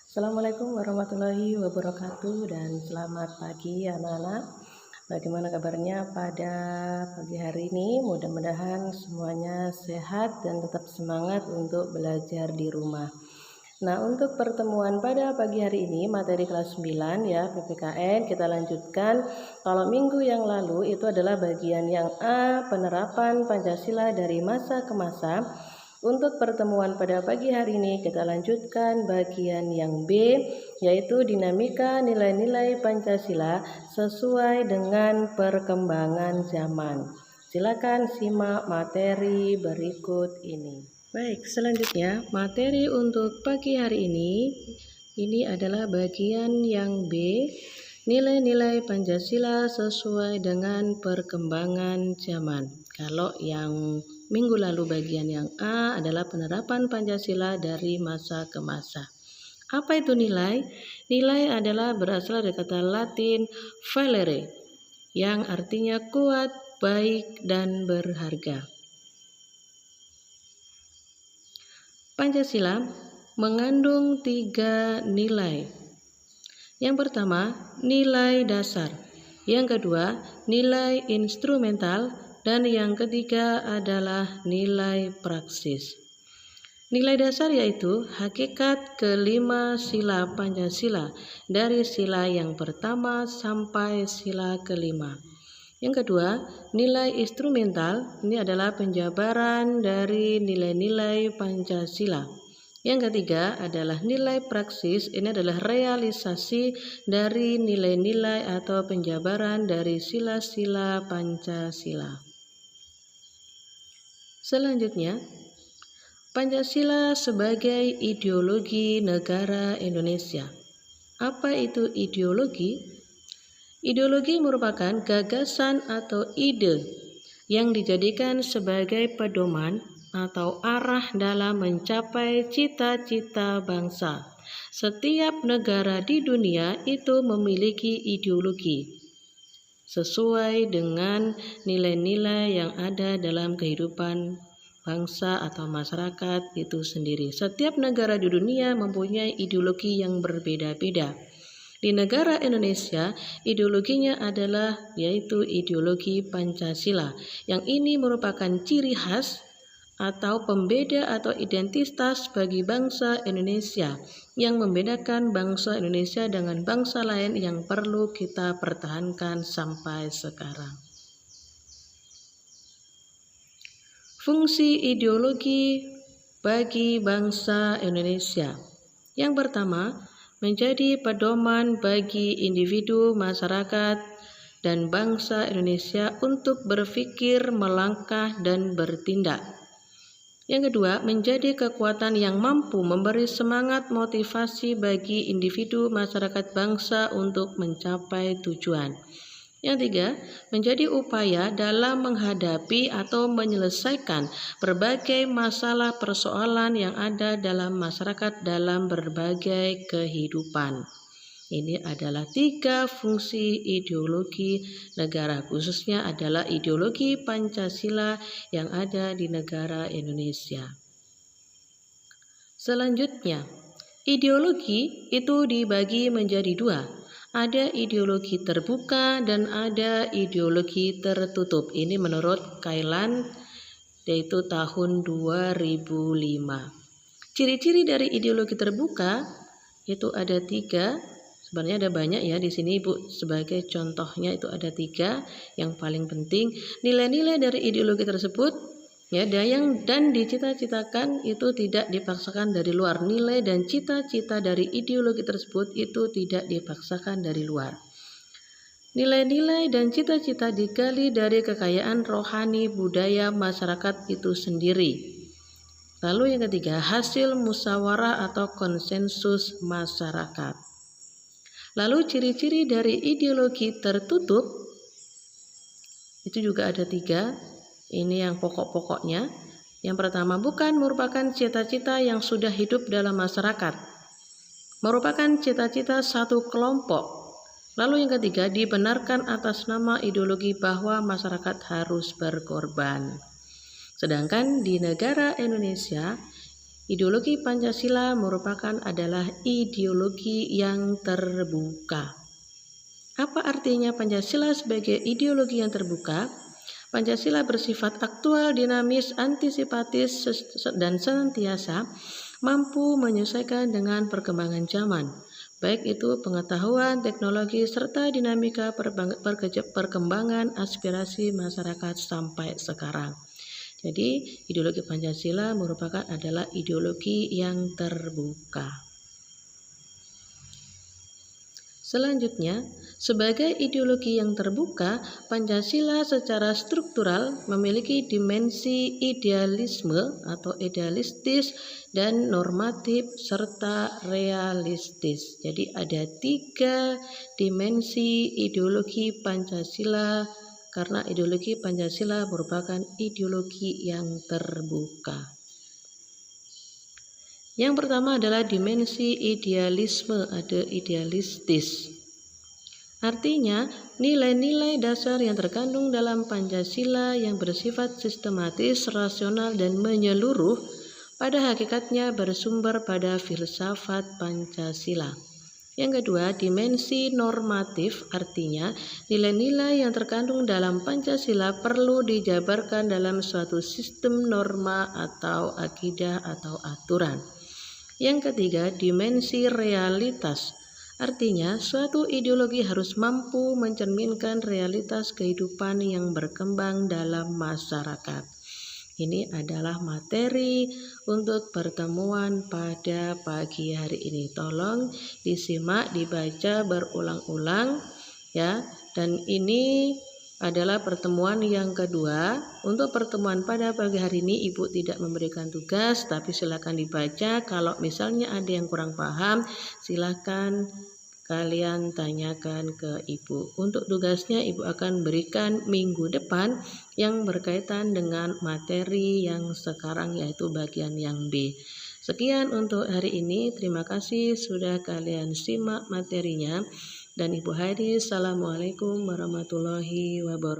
Assalamualaikum warahmatullahi wabarakatuh dan selamat pagi anak-anak. Bagaimana kabarnya pada pagi hari ini? Mudah-mudahan semuanya sehat dan tetap semangat untuk belajar di rumah. Nah, untuk pertemuan pada pagi hari ini materi kelas 9 ya PPKN kita lanjutkan. Kalau minggu yang lalu itu adalah bagian yang A, penerapan Pancasila dari masa ke masa. Untuk pertemuan pada pagi hari ini kita lanjutkan bagian yang B, yaitu dinamika nilai-nilai Pancasila sesuai dengan perkembangan zaman. Silakan simak materi berikut ini. Baik, selanjutnya materi untuk pagi hari ini adalah bagian yang B, nilai-nilai Pancasila sesuai dengan perkembangan zaman. Kalau yang minggu lalu bagian yang A adalah penerapan Pancasila dari masa ke masa. Apa itu nilai? Nilai adalah berasal dari kata Latin valere, yang artinya kuat, baik, dan berharga. Pancasila mengandung 3 nilai. Yang pertama, nilai dasar. Yang kedua, nilai instrumental. Dan yang ketiga adalah nilai praksis. Nilai dasar yaitu hakikat kelima sila Pancasila dari sila yang pertama sampai sila kelima. Yang kedua, nilai instrumental ini adalah penjabaran dari nilai-nilai Pancasila. Yang ketiga adalah nilai praksis, ini adalah realisasi dari nilai-nilai atau penjabaran dari sila-sila Pancasila. Selanjutnya, Pancasila sebagai ideologi negara Indonesia. Apa itu ideologi? Ideologi merupakan gagasan atau ide yang dijadikan sebagai pedoman atau arah dalam mencapai cita-cita bangsa. Setiap negara di dunia itu memiliki ideologi sesuai dengan nilai-nilai yang ada dalam kehidupan bangsa atau masyarakat itu sendiri. Setiap negara di dunia mempunyai ideologi yang berbeda-beda. Di negara Indonesia, ideologinya adalah yaitu ideologi Pancasila. Yang ini merupakan ciri khas atau pembeda atau identitas bagi bangsa Indonesia yang membedakan bangsa Indonesia dengan bangsa lain yang perlu kita pertahankan sampai sekarang. Fungsi ideologi bagi bangsa Indonesia. Yang pertama, menjadi pedoman bagi individu, masyarakat, dan bangsa Indonesia untuk berpikir, melangkah, dan bertindak. Yang kedua, menjadi kekuatan yang mampu memberi semangat motivasi bagi individu masyarakat bangsa untuk mencapai tujuan. Yang tiga, menjadi upaya dalam menghadapi atau menyelesaikan berbagai masalah persoalan yang ada dalam masyarakat dalam berbagai kehidupan. Ini adalah 3 fungsi ideologi negara, khususnya adalah ideologi Pancasila yang ada di negara Indonesia. Selanjutnya, ideologi itu dibagi menjadi 2. Ada ideologi terbuka dan ada ideologi tertutup. Ini menurut Kailan, yaitu tahun 2005. Ciri-ciri dari ideologi terbuka itu ada 3. Sebenarnya ada banyak ya di sini Ibu, sebagai contohnya itu ada 3. Yang paling penting nilai-nilai dari ideologi tersebut ya dan dicita-citakan itu tidak dipaksakan dari luar. Nilai dan cita-cita dari ideologi tersebut itu tidak dipaksakan dari luar. Nilai-nilai dan cita-cita digali dari kekayaan rohani budaya masyarakat itu sendiri. Lalu yang ketiga, hasil musyawarah atau konsensus masyarakat. Lalu ciri-ciri dari ideologi tertutup itu juga ada 3. Ini yang pokok-pokoknya. Yang pertama, bukan merupakan cita-cita yang sudah hidup dalam masyarakat. Merupakan cita-cita satu kelompok. Lalu yang ketiga, dibenarkan atas nama ideologi bahwa masyarakat harus berkorban. Sedangkan di negara Indonesia Ideologi Pancasila adalah ideologi yang terbuka. Apa artinya Pancasila sebagai ideologi yang terbuka? Pancasila bersifat aktual, dinamis, antisipatif, dan senantiasa mampu menyesuaikan dengan perkembangan zaman, baik itu pengetahuan, teknologi, serta dinamika perkembangan aspirasi masyarakat sampai sekarang. Jadi, ideologi Pancasila adalah ideologi yang terbuka. Selanjutnya, sebagai ideologi yang terbuka, Pancasila secara struktural memiliki dimensi idealisme atau idealistis dan normatif serta realistis. Jadi ada 3 dimensi ideologi Pancasila karena ideologi Pancasila merupakan ideologi yang terbuka. Yang pertama adalah dimensi idealisme, ada idealistis. Artinya, nilai-nilai dasar yang terkandung dalam Pancasila yang bersifat sistematis, rasional, dan menyeluruh pada hakikatnya bersumber pada filsafat Pancasila. Yang kedua, dimensi normatif, artinya nilai-nilai yang terkandung dalam Pancasila perlu dijabarkan dalam suatu sistem norma atau akidah atau aturan. Yang ketiga, dimensi realitas. Artinya, suatu ideologi harus mampu mencerminkan realitas kehidupan yang berkembang dalam masyarakat. Ini adalah materi untuk pertemuan pada pagi hari ini. Tolong disimak, dibaca berulang-ulang ya. Dan ini adalah pertemuan yang kedua. Untuk pertemuan pada pagi hari ini Ibu tidak memberikan tugas, tapi silakan dibaca. Kalau misalnya ada yang kurang paham, silakan kalian tanyakan ke Ibu. Untuk tugasnya Ibu akan berikan minggu depan yang berkaitan dengan materi yang sekarang, yaitu bagian yang B. Sekian untuk hari ini. Terima kasih sudah kalian simak materinya. Dan Ibu Hairi, Assalamualaikum warahmatullahi wabarakatuh.